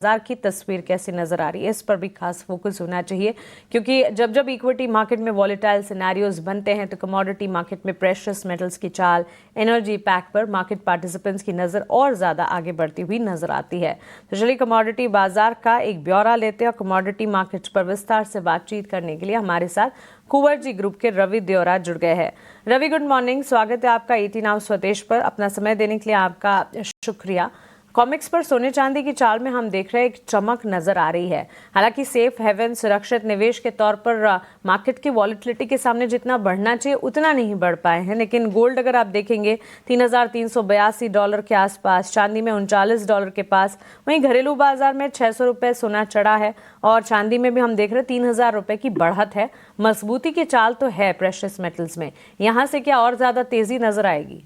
बाजार की तस्वीर कैसी नजर आ रही है, इस पर भी खास फोकस होना चाहिए, क्योंकि जब जब इक्विटी मार्केट में वॉलेटाइल सिनेरियोज बनते हैं तो कमोडिटी मार्केट में प्रेशियस मेटल्स की चाल, एनर्जी पैक पर मार्केट पार्टिसिपेंट्स की नजर और ज्यादा आगे बढ़ती हुई नजर आती है। तो चलिए कमोडिटी बाजार का एक ब्यौरा लेते हैं और कमोडिटी मार्केट पर विस्तार से बातचीत करने के लिए हमारे साथ कुंवरजी ग्रुप के रवि देओरा जुड़ गए हैं। रवि, गुड मॉर्निंग, स्वागत है आपका ET नाउ स्वदेश पर। अपना समय देने के लिए आपका शुक्रिया। कॉमिक्स पर सोने चांदी की चाल में हम देख रहे हैं एक चमक नजर आ रही है। हालांकि सेफ हेवन सुरक्षित निवेश के तौर पर मार्केट की वॉलिटिलिटी के सामने जितना बढ़ना चाहिए उतना नहीं बढ़ पाए हैं, लेकिन गोल्ड अगर आप देखेंगे $3,382 के आसपास, चांदी में $39 के पास, वहीं घरेलू बाजार में ₹600 सोना चढ़ा है और चांदी में भी हम देख रहे हैं ₹3,000 की बढ़त है। मजबूती की चाल तो है प्रेशियस मेटल्स में, यहाँ से क्या और ज्यादा तेजी नजर आएगी?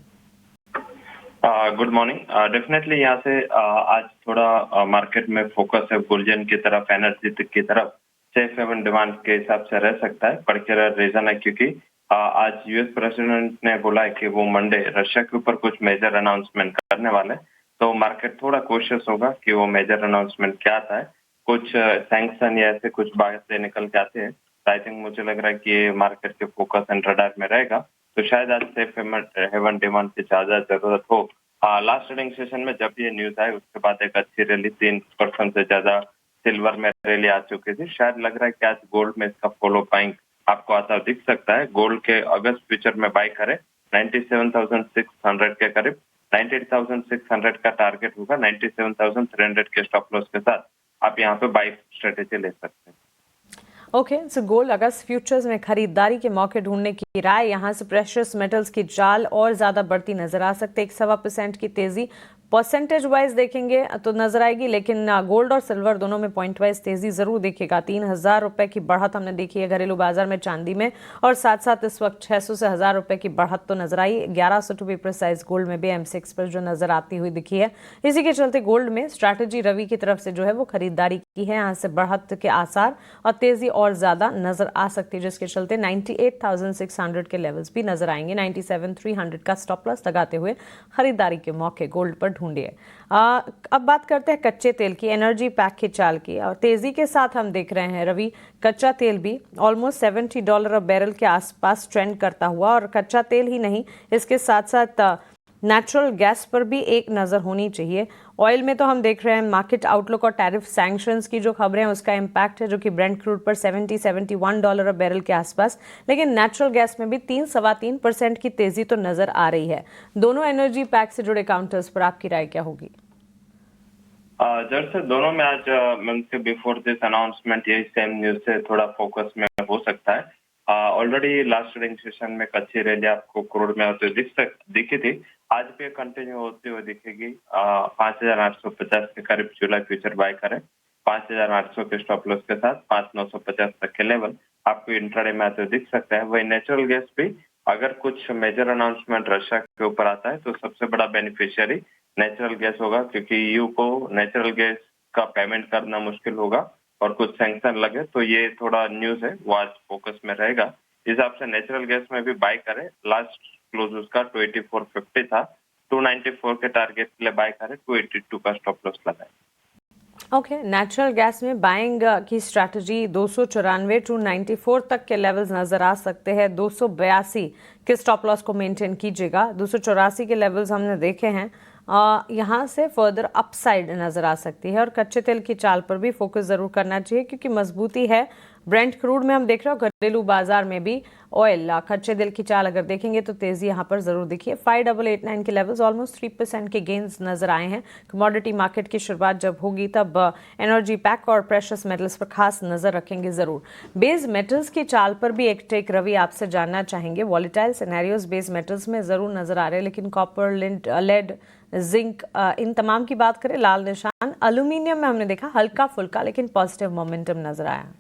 Good morning. डेफिनेटली यहाँ से आज थोड़ा मार्केट में फोकस है बुलियन की तरफ, एनर्जी की तरफ, सेफ हेवन डिमांड के हिसाब से रह सकता है। पर्टिकुलर रीजन है क्योंकि आज यूएस प्रेसिडेंट ने बोला है कि वो मंडे रशिया के ऊपर कुछ मेजर अनाउंसमेंट करने वाले, तो मार्केट थोड़ा कोशियस होगा कि वो मेजर अनाउंसमेंट क्या आता है। कुछ सैंक्शन या ऐसे कुछ बातें निकल के आते हैं, तो आई थिंक मुझे लग रहा है कि ये मार्केट के फोकस एंड रडार में रहेगा। तो शायद आज सेफ हेवन डिमांड की ज्यादा जरूरत हो। लास्ट ट्रेडिंग सेशन में जब ये न्यूज आई उसके बाद एक अच्छी रैली 3% से ज्यादा सिल्वर में रैली आ चुकी थी। शायद लग रहा है कि आज गोल्ड में इसका फॉलो बाइंग आपको आता दिख सकता है। गोल्ड के अगस्त फ्यूचर में बाय करें 97,600 के करीब, 98,600 का टारगेट होगा, 97,300 के स्टॉप लॉस के साथ आप यहाँ पे बाई स्ट्रेटेजी ले सकते हैं। ओके, सो गोल्ड अगस्त फ्यूचर्स में खरीदारी के मौके ढूंढने की राय। यहाँ से प्रेशियस मेटल्स की चाल और ज्यादा बढ़ती नजर आ सकते हैं। 1.25% की तेजी परसेंटेज वाइज देखेंगे तो नजर आएगी, लेकिन गोल्ड और सिल्वर दोनों में पॉइंट वाइज तेजी जरूर दिखेगा। ₹3,000 की बढ़त हमने देखी है घरेलू बाजार में चांदी में, और साथ साथ इस वक्त 600 से ₹1,000 की बढ़त तो नजर आई। 1100 टू बी प्रिसाइज गोल्ड में भी M6 पर जो नजर आती हुई दिखी है। इसी के चलते गोल्ड में स्ट्रैटेजी रवि की तरफ से जो है वो खरीदारी की है। यहाँ से बढ़त के आसार और तेजी और ज्यादा नजर आ सकती है, जिसके चलते 98,600 के लेवल्स भी नजर आएंगे। 97,300 का स्टॉप लॉस लगाते हुए खरीदारी के मौके गोल्ड पर ढूंढिए। अब बात करते हैं कच्चे तेल की, एनर्जी पैक की चाल की, और तेजी के साथ हम देख रहे हैं रवि कच्चा तेल भी ऑलमोस्ट $70 बैरल के आसपास ट्रेंड करता हुआ। और कच्चा तेल ही नहीं, इसके साथ साथ नेचुरल गैस पर भी एक नज़र होनी चाहिए। ऑयल में तो हम देख रहे हैं मार्केट आउटलुक और टैरिफ सैंक्शंस की जो खबरें हैं उसका इम्पैक्ट है, जो कि ब्रेंट क्रूड पर $71 बैरल के आसपास, लेकिन नेचुरल गैस में भी 3-3.25% की तेजी तो नजर आ रही है। दोनों एनर्जी पैक से जुड़े काउंटर्स पर आपकी राय क्या होगी? दरअसल दोनों में आज मंथ के बिफोर दिस अनाउंसमेंट यही सेम न्यूज से थोड़ा फोकस में हो सकता है। ऑलरेडी लास्ट ट्रेडिंग सेशन में कच्ची रैली आपको क्रूड में होते दिखी थी, आज भी कंटिन्यू होती हुई दिखेगी। 5,850 के करीब जुलाई फ्यूचर बाय करें, 5,800 के स्टॉप लॉस के साथ 5,950 तक के लेवल आपको इंट्राडे में आते दिख सकता है। वही नेचुरल गैस भी अगर कुछ मेजर अनाउंसमेंट रशिया के ऊपर आता है तो सबसे बड़ा बेनिफिशियरी नेचुरल गैस होगा, क्योंकि ईयू को नेचुरल गैस का पेमेंट करना मुश्किल होगा और कुछ सैंक्शन लगे, तो ये थोड़ा न्यूज है वो आज फोकस में रहेगा। इस हिसाब से नेचुरल गैस में भी बाय करें। लास्ट क्लोज उसका 284.50 था, 294 के टारगेट के लिए बाय करें, 282 का स्टॉप लॉस लगाए। ओके, नेचुरल गैस में बाइंग की स्ट्रैटेजी 294 टू 94 तक के लेवल्स नजर आ सकते हैं। 282 के स्टॉप लॉस को मेंटेन कीजिएगा। 284 के लेवल्स हमने देखे हैं, यहाँ से फर्दर अपसाइड नजर आ सकती है। और कच्चे तेल की चाल पर भी फोकस जरूर करना चाहिए, क्योंकि मजबूती है ब्रेंट क्रूड में हम देख रहे हो। घरेलू बाजार में भी ऑयल कच्चे तेल की चाल अगर देखेंगे तो तेजी यहाँ पर जरूर दिखिए। 5889 के लेवल्स ऑलमोस्ट 3% के गेन्स नजर आए हैं। कमोडिटी मार्केट की शुरुआत जब होगी तब एनर्जी पैक और प्रेशियस मेटल्स पर खास नजर रखेंगे जरूर। बेस मेटल्स की चाल पर भी एक टेक रवि आपसे जानना चाहेंगे। वॉलेटाइल सिनेरियोज बेस मेटल्स में जरूर नजर आ रहे हैं, लेकिन कॉपर, लेड, जिंक, इन तमाम की बात करें लाल निशान। एल्यूमिनियम में हमने देखा हल्का फुल्का लेकिन पॉजिटिव मोमेंटम नजर आया।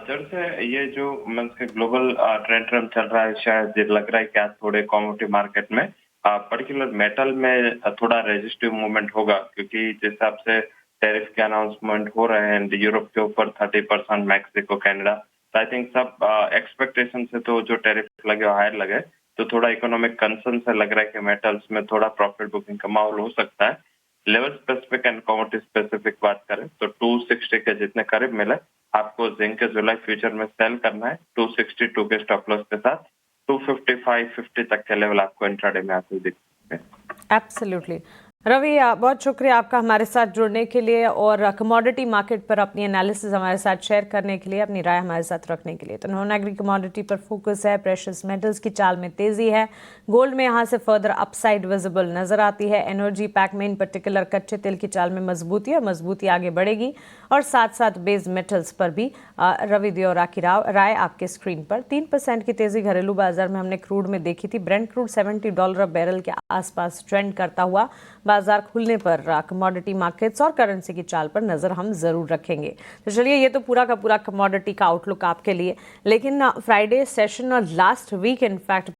जब से ये जो मंथ के ग्लोबल ट्रेंड चल रहा है, शायद लग रहा है कि आज थोड़े कमोडिटी मार्केट में पर्टिकुलर मेटल में थोड़ा रेजिस्टिव मूवमेंट होगा, क्योंकि जिस हिसाब से टैरिफ के अनाउंसमेंट हो रहे हैं यूरोप के ऊपर 30%, मैक्सिको, कनाडा, तो आई थिंक सब एक्सपेक्टेशन से तो जो टैरिफ लगे हायर लगे, तो थोड़ा इकोनॉमिक कंसर्न से लग रहा है कि मेटल्स में थोड़ा प्रॉफिट बुकिंग का माहौल हो सकता है। Level specific and commodity specific बात करें तो 260 के जितने करीब मिले, आपको जिंक के जुलाई फ्यूचर में सेल करना है 262 के स्टॉप लॉस के साथ। 255-50 तक के लेवल आपको इंट्राडे में आते दिख सकते हैं। एब्सोल्युटली। रवि, बहुत शुक्रिया आपका हमारे साथ जुड़ने के लिए और कमोडिटी मार्केट पर अपनी एनालिसिस हमारे साथ शेयर करने के लिए, अपनी राय हमारे साथ रखने के लिए। तो नॉन एग्री कमोडिटी पर फोकस है, प्रेशियस मेटल्स की चाल में तेजी है, गोल्ड में यहाँ से फर्दर अपसाइड विजिबल नजर आती है, एनर्जी पैक में इन पर्टिकुलर कच्चे तेल की चाल में मजबूती और मजबूती आगे बढ़ेगी, और साथ साथ बेस मेटल्स पर भी रवि दियोरा की राय आपके स्क्रीन पर। 3% की तेजी घरेलू बाजार में हमने क्रूड में देखी थी। ब्रेंट क्रूड $70 बैरल के आसपास ट्रेंड करता हुआ बाजार खुलने पर कमोडिटी मार्केट्स और करेंसी की चाल पर नजर हम जरूर रखेंगे। तो चलिए, ये तो पूरा का पूरा कमोडिटी का आउटलुक आपके लिए, लेकिन फ्राइडे सेशन और लास्ट वीक इनफैक्ट